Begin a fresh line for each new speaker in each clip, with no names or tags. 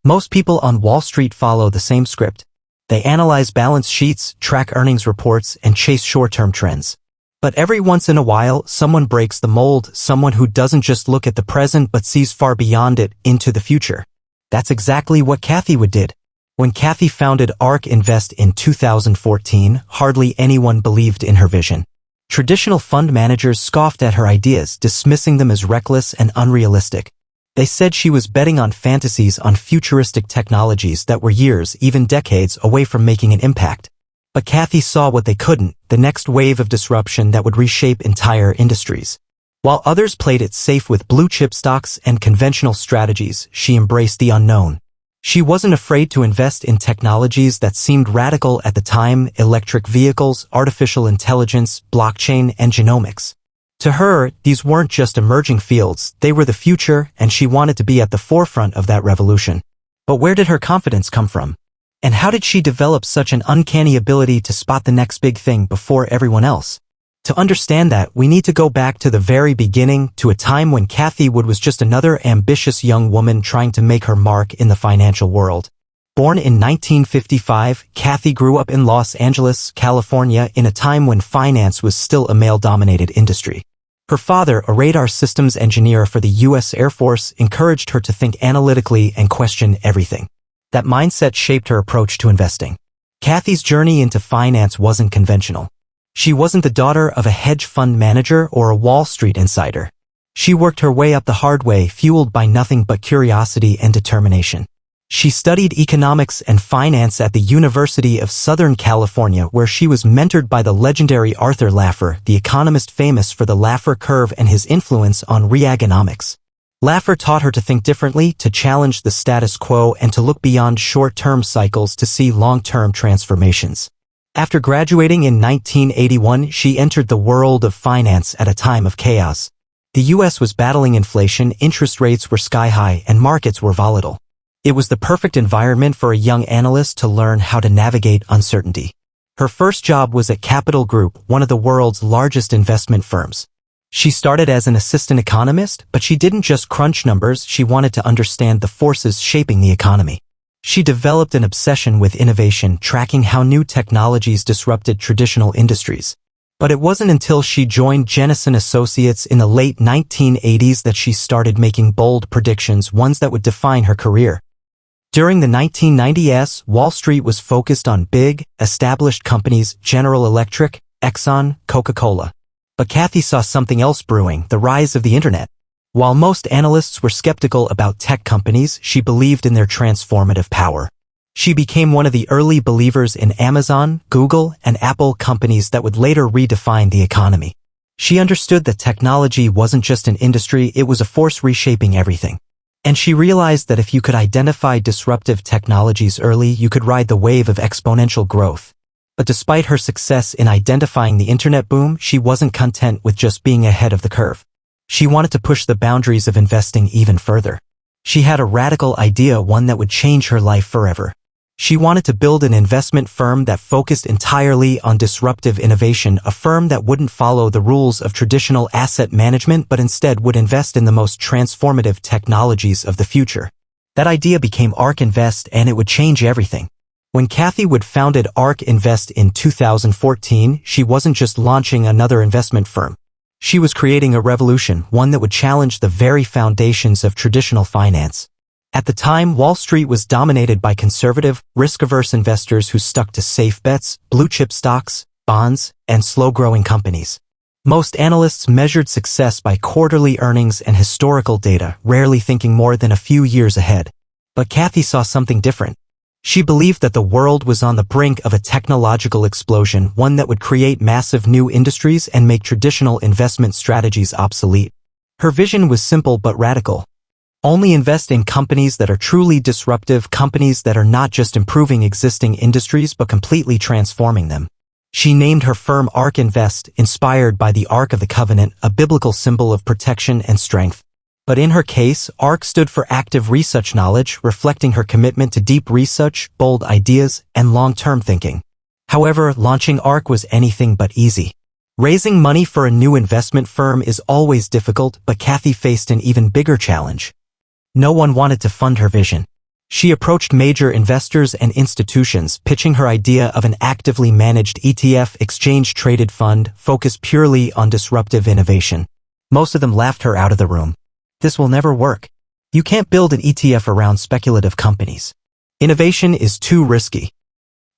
Most people on Wall Street follow the same script. They analyze balance sheets, track earnings reports, and chase short-term trends. But every once in a while, someone breaks the mold, someone who doesn't just look at the present but sees far beyond it, into the future. That's exactly what Cathie Wood did. When Cathie founded ARK Invest in 2014, hardly anyone believed in her vision. Traditional fund managers scoffed at her ideas, dismissing them as reckless and unrealistic. They said she was betting on fantasies on futuristic technologies that were years, even decades, away from making an impact. But Cathie saw what they couldn't, the next wave of disruption that would reshape entire industries. While others played it safe with blue-chip stocks and conventional strategies, she embraced the unknown. She wasn't afraid to invest in technologies that seemed radical at the time: electric vehicles, artificial intelligence, blockchain, and genomics. To her, these weren't just emerging fields, they were the future, and she wanted to be at the forefront of that revolution. But where did her confidence come from? And how did she develop such an uncanny ability to spot the next big thing before everyone else? To understand that, we need to go back to the very beginning, to a time when Cathie Wood was just another ambitious young woman trying to make her mark in the financial world. Born in 1955, Cathie grew up in Los Angeles, California, in a time when finance was still a male-dominated industry. Her father, a radar systems engineer for the U.S. Air Force, encouraged her to think analytically and question everything. That mindset shaped her approach to investing. Cathie's journey into finance wasn't conventional. She wasn't the daughter of a hedge fund manager or a Wall Street insider. She worked her way up the hard way, fueled by nothing but curiosity and determination. She studied economics and finance at the University of Southern California, where she was mentored by the legendary Arthur Laffer, the economist famous for the Laffer curve and his influence on Reaganomics. Laffer taught her to think differently, to challenge the status quo, and to look beyond short-term cycles to see long-term transformations. After graduating in 1981, she entered the world of finance at a time of chaos. The U.S. was battling inflation, interest rates were sky-high, and markets were volatile. It was the perfect environment for a young analyst to learn how to navigate uncertainty. Her first job was at Capital Group, one of the world's largest investment firms. She started as an assistant economist, but she didn't just crunch numbers, she wanted to understand the forces shaping the economy. She developed an obsession with innovation, tracking how new technologies disrupted traditional industries. But it wasn't until she joined Jennison Associates in the late 1980s that she started making bold predictions, ones that would define her career. During the 1990s, Wall Street was focused on big, established companies: General Electric, Exxon, Coca-Cola. But Cathie saw something else brewing: the rise of the internet. While most analysts were skeptical about tech companies, she believed in their transformative power. She became one of the early believers in Amazon, Google, and Apple, companies that would later redefine the economy. She understood that technology wasn't just an industry, it was a force reshaping everything. And she realized that if you could identify disruptive technologies early, you could ride the wave of exponential growth. But despite her success in identifying the internet boom, she wasn't content with just being ahead of the curve. She wanted to push the boundaries of investing even further. She had a radical idea, one that would change her life forever. She wanted to build an investment firm that focused entirely on disruptive innovation, a firm that wouldn't follow the rules of traditional asset management but instead would invest in the most transformative technologies of the future. That idea became ARK Invest, and it would change everything. When Cathie Wood founded ARK Invest in 2014, she wasn't just launching another investment firm. She was creating a revolution, one that would challenge the very foundations of traditional finance. At the time, Wall Street was dominated by conservative, risk-averse investors who stuck to safe bets, blue-chip stocks, bonds, and slow-growing companies. Most analysts measured success by quarterly earnings and historical data, rarely thinking more than a few years ahead. But Cathie saw something different. She believed that the world was on the brink of a technological explosion, one that would create massive new industries and make traditional investment strategies obsolete. Her vision was simple but radical. Only invest in companies that are truly disruptive, companies that are not just improving existing industries but completely transforming them. She named her firm ARK Invest, inspired by the Ark of the Covenant, a biblical symbol of protection and strength. But in her case, ARK stood for active research knowledge, reflecting her commitment to deep research, bold ideas, and long-term thinking. However, launching ARK was anything but easy. Raising money for a new investment firm is always difficult, but Cathie faced an even bigger challenge. No one wanted to fund her vision. She approached major investors and institutions, pitching her idea of an actively managed ETF exchange-traded fund focused purely on disruptive innovation. Most of them laughed her out of the room. This will never work. You can't build an ETF around speculative companies. Innovation is too risky.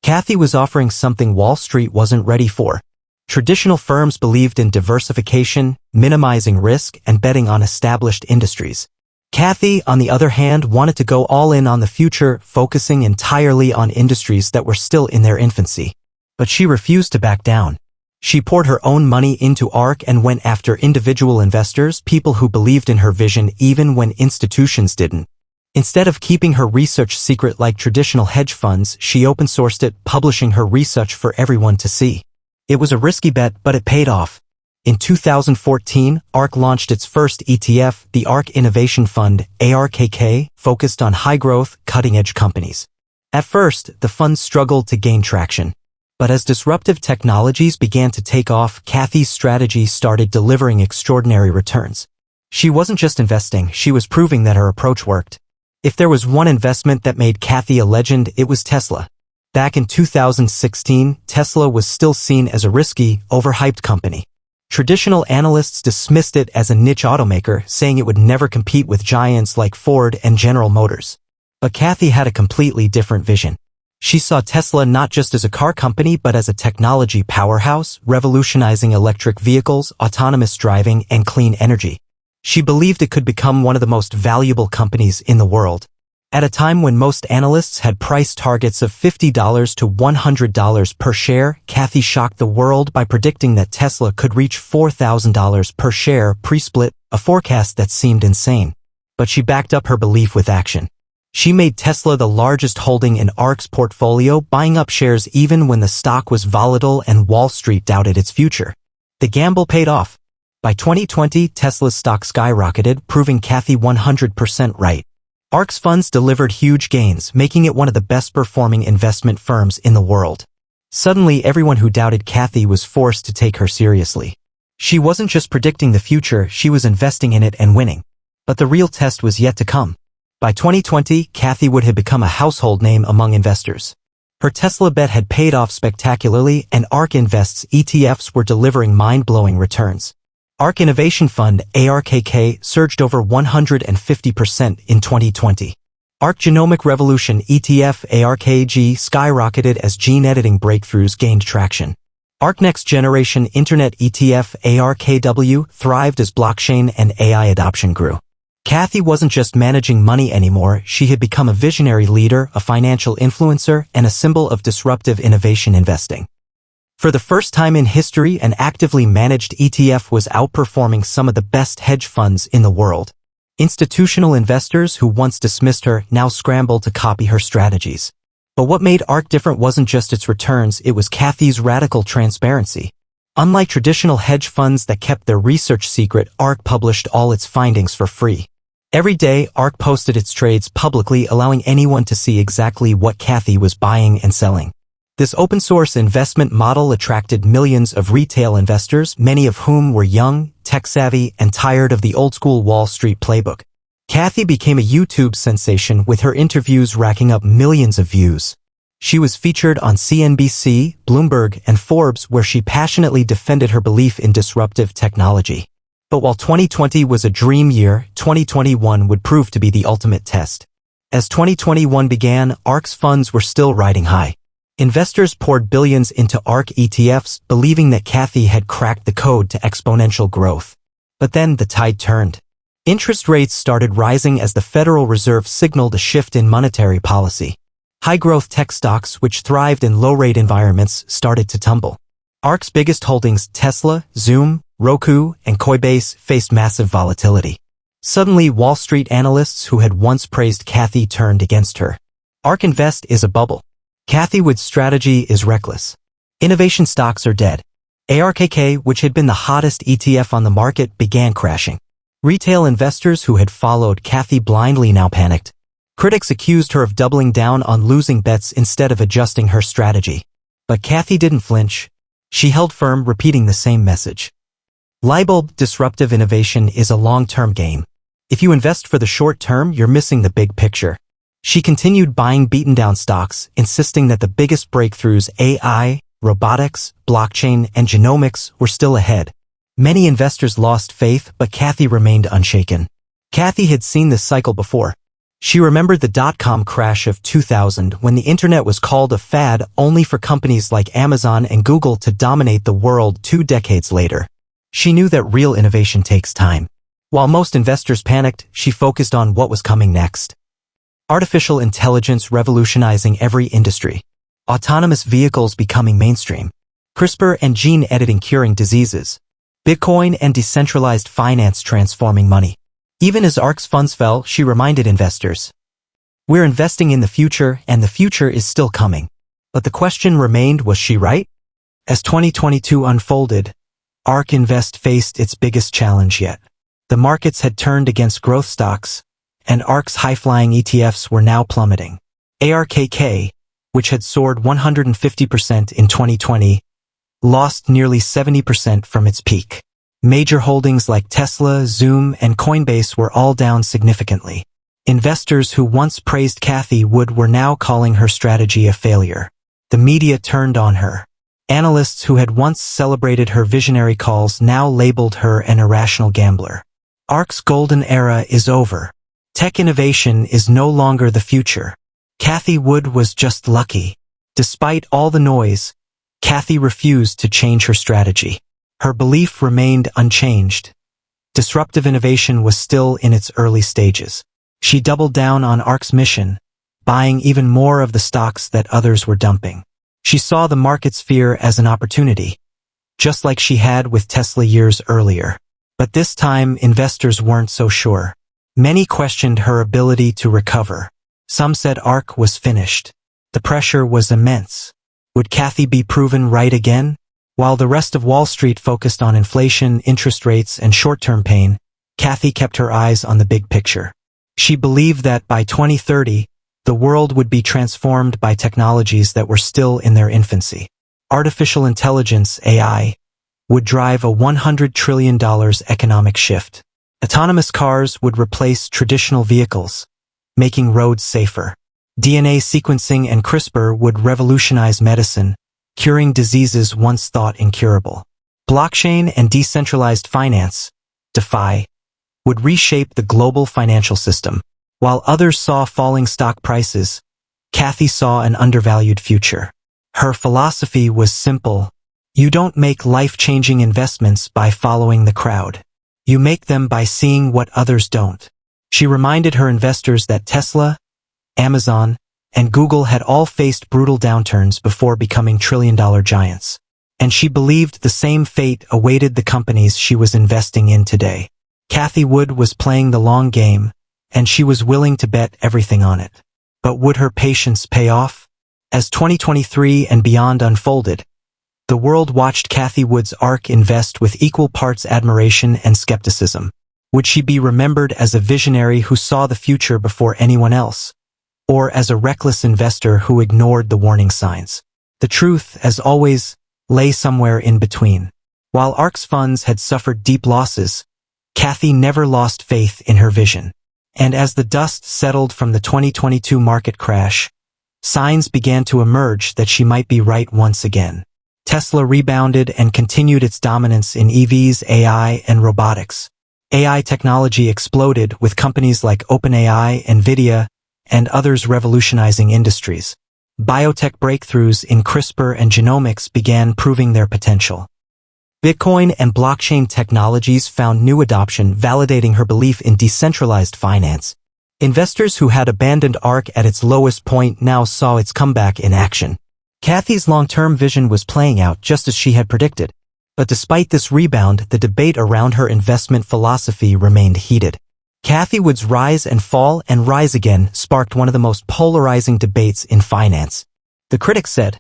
Cathie was offering something Wall Street wasn't ready for. Traditional firms believed in diversification, minimizing risk, and betting on established industries. Cathie, on the other hand, wanted to go all in on the future, focusing entirely on industries that were still in their infancy. But she refused to back down. She poured her own money into ARK and went after individual investors, people who believed in her vision even when institutions didn't. Instead of keeping her research secret like traditional hedge funds, she open-sourced it, publishing her research for everyone to see. It was a risky bet, but it paid off. In 2014, ARK launched its first ETF, the ARK Innovation Fund, ARKK, focused on high-growth, cutting-edge companies. At first, the fund struggled to gain traction. But as disruptive technologies began to take off, Cathie's strategy started delivering extraordinary returns. She wasn't just investing, she was proving that her approach worked. If there was one investment that made Cathie a legend, it was Tesla. Back in 2016, Tesla was still seen as a risky, overhyped company. Traditional analysts dismissed it as a niche automaker, saying it would never compete with giants like Ford and General Motors. But Cathie had a completely different vision. She saw Tesla not just as a car company but as a technology powerhouse, revolutionizing electric vehicles, autonomous driving, and clean energy. She believed it could become one of the most valuable companies in the world. At a time when most analysts had price targets of $50 to $100 per share, Cathie shocked the world by predicting that Tesla could reach $4,000 per share pre-split, a forecast that seemed insane. But she backed up her belief with action. She made Tesla the largest holding in ARK's portfolio, buying up shares even when the stock was volatile and Wall Street doubted its future. The gamble paid off. By 2020, Tesla's stock skyrocketed, proving Cathie 100% right. ARK's funds delivered huge gains, making it one of the best-performing investment firms in the world. Suddenly, everyone who doubted Cathie was forced to take her seriously. She wasn't just predicting the future, she was investing in it and winning. But the real test was yet to come. By 2020, Cathie Wood had become a household name among investors. Her Tesla bet had paid off spectacularly, and ARK Invest's ETFs were delivering mind-blowing returns. ARK Innovation Fund, ARKK, surged over 150% in 2020. ARK Genomic Revolution ETF, ARKG, skyrocketed as gene editing breakthroughs gained traction. ARK Next Generation Internet ETF, ARKW, thrived as blockchain and AI adoption grew. Cathie wasn't just managing money anymore, she had become a visionary leader, a financial influencer, and a symbol of disruptive innovation investing. For the first time in history, an actively managed ETF was outperforming some of the best hedge funds in the world. Institutional investors who once dismissed her now scrambled to copy her strategies. But what made ARK different wasn't just its returns, it was Cathie's radical transparency. Unlike traditional hedge funds that kept their research secret, ARK published all its findings for free. Every day, ARK posted its trades publicly, allowing anyone to see exactly what Cathie was buying and selling. This open-source investment model attracted millions of retail investors, many of whom were young, tech-savvy, and tired of the old-school Wall Street playbook. Cathie became a YouTube sensation, with her interviews racking up millions of views. She was featured on CNBC, Bloomberg, and Forbes, where she passionately defended her belief in disruptive technology. But while 2020 was a dream year, 2021 would prove to be the ultimate test. As 2021 began, ARK's funds were still riding high. Investors poured billions into ARK ETFs, believing that Cathie had cracked the code to exponential growth. But then the tide turned. Interest rates started rising as the Federal Reserve signaled a shift in monetary policy. High-growth tech stocks, which thrived in low-rate environments, started to tumble. ARK's biggest holdings, Tesla, Zoom, Roku, and Coinbase, faced massive volatility. Suddenly, Wall Street analysts who had once praised Cathie turned against her. ARK Invest is a bubble. Cathie Wood's strategy is reckless. Innovation stocks are dead. ARKK, which had been the hottest ETF on the market, began crashing. Retail investors who had followed Cathie blindly now panicked. Critics accused her of doubling down on losing bets instead of adjusting her strategy. But Cathie didn't flinch. She held firm, repeating the same message. Light-bulb disruptive innovation is a long-term game. If you invest for the short term, you're missing the big picture. She continued buying beaten-down stocks, insisting that the biggest breakthroughs, AI, robotics, blockchain, and genomics, were still ahead. Many investors lost faith, but Cathie remained unshaken. Cathie had seen this cycle before. She remembered the dot-com crash of 2000 when the internet was called a fad only for companies like Amazon and Google to dominate the world 2 decades later. She knew that real innovation takes time. While most investors panicked, she focused on what was coming next. Artificial intelligence revolutionizing every industry. Autonomous vehicles becoming mainstream. CRISPR and gene editing curing diseases. Bitcoin and decentralized finance transforming money. Even as ARK's funds fell, she reminded investors, "We're investing in the future, and the future is still coming." But the question remained, was she right? As 2022 unfolded, ARK Invest faced its biggest challenge yet. The markets had turned against growth stocks, and ARK's high-flying ETFs were now plummeting. ARKK, which had soared 150% in 2020, lost nearly 70% from its peak. Major holdings like Tesla, Zoom, and Coinbase were all down significantly. Investors who once praised Cathie Wood were now calling her strategy a failure. The media turned on her. Analysts who had once celebrated her visionary calls now labeled her an irrational gambler. ARK's golden era is over. Tech innovation is no longer the future. Cathie Wood was just lucky. Despite all the noise, Cathie refused to change her strategy. Her belief remained unchanged. Disruptive innovation was still in its early stages. She doubled down on ARK's mission, buying even more of the stocks that others were dumping. She saw the market's fear as an opportunity, just like she had with Tesla years earlier. But this time, investors weren't so sure. Many questioned her ability to recover. Some said ARK was finished. The pressure was immense. Would Cathie be proven right again? While the rest of Wall Street focused on inflation, interest rates, and short-term pain, Cathie kept her eyes on the big picture. She believed that by 2030, the world would be transformed by technologies that were still in their infancy. Artificial intelligence, AI, would drive a $100 trillion economic shift. Autonomous cars would replace traditional vehicles, making roads safer. DNA sequencing and CRISPR would revolutionize medicine, curing diseases once thought incurable. Blockchain and decentralized finance, DeFi, would reshape the global financial system. While others saw falling stock prices, Cathie saw an undervalued future. Her philosophy was simple. You don't make life-changing investments by following the crowd. You make them by seeing what others don't. She reminded her investors that Tesla, Amazon, and Google had all faced brutal downturns before becoming trillion-dollar giants. And she believed the same fate awaited the companies she was investing in today. Cathie Wood was playing the long game, and she was willing to bet everything on it. But would her patience pay off? As 2023 and beyond unfolded, the world watched Cathie Wood's ARK Invest with equal parts admiration and skepticism. Would she be remembered as a visionary who saw the future before anyone else, or as a reckless investor who ignored the warning signs? The truth, as always, lay somewhere in between. While ARK's funds had suffered deep losses, Cathie never lost faith in her vision. And as the dust settled from the 2022 market crash, signs began to emerge that she might be right once again. Tesla rebounded and continued its dominance in EVs, AI, and robotics. AI technology exploded with companies like OpenAI, NVIDIA, and others revolutionizing industries. Biotech breakthroughs in CRISPR and genomics began proving their potential. Bitcoin and blockchain technologies found new adoption, validating her belief in decentralized finance. Investors who had abandoned ARK at its lowest point now saw its comeback in action. Cathie's long-term vision was playing out just as she had predicted. But despite this rebound, the debate around her investment philosophy remained heated. Cathie Wood's rise and fall and rise again sparked one of the most polarizing debates in finance. The critics said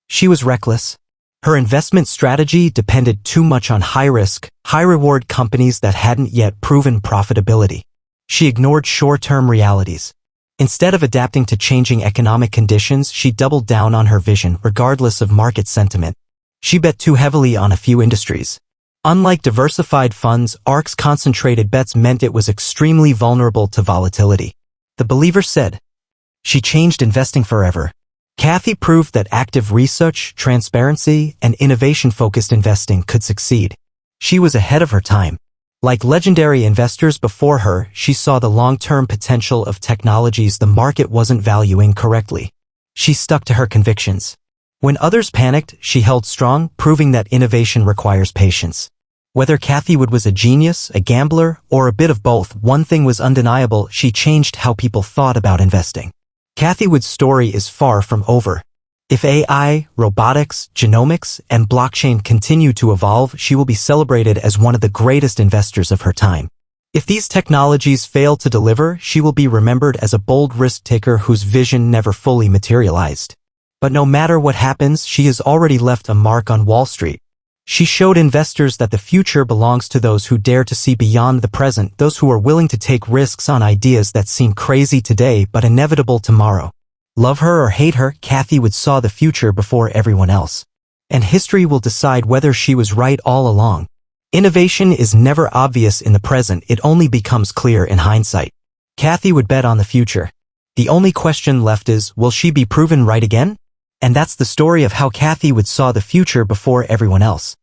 she was reckless. Her investment strategy depended too much on high-risk, high-reward companies that hadn't yet proven profitability. She ignored short-term realities. Instead of adapting to changing economic conditions, she doubled down on her vision regardless of market sentiment. She bet too heavily on a few industries. Unlike diversified funds, ARK's concentrated bets meant it was extremely vulnerable to volatility. The believer said, She changed investing forever. Cathie proved that active research, transparency, and innovation-focused investing could succeed. She was ahead of her time. Like legendary investors before her, she saw the long-term potential of technologies the market wasn't valuing correctly. She stuck to her convictions. When others panicked, she held strong, proving that innovation requires patience. Whether Cathie Wood was a genius, a gambler, or a bit of both, one thing was undeniable: she changed how people thought about investing. Cathie Wood's story is far from over. If AI, robotics, genomics, and blockchain continue to evolve, she will be celebrated as one of the greatest investors of her time. If these technologies fail to deliver, she will be remembered as a bold risk-taker whose vision never fully materialized. But no matter what happens, she has already left a mark on Wall Street. She showed investors that the future belongs to those who dare to see beyond the present, those who are willing to take risks on ideas that seem crazy today but inevitable tomorrow. Love her or hate her, Cathie Wood saw the future before everyone else. And history will decide whether she was right all along. Innovation is never obvious in the present, it only becomes clear in hindsight. Cathie Wood bet on the future. The only question left is, will she be proven right again? And that's the story of how Cathie Wood saw the future before everyone else.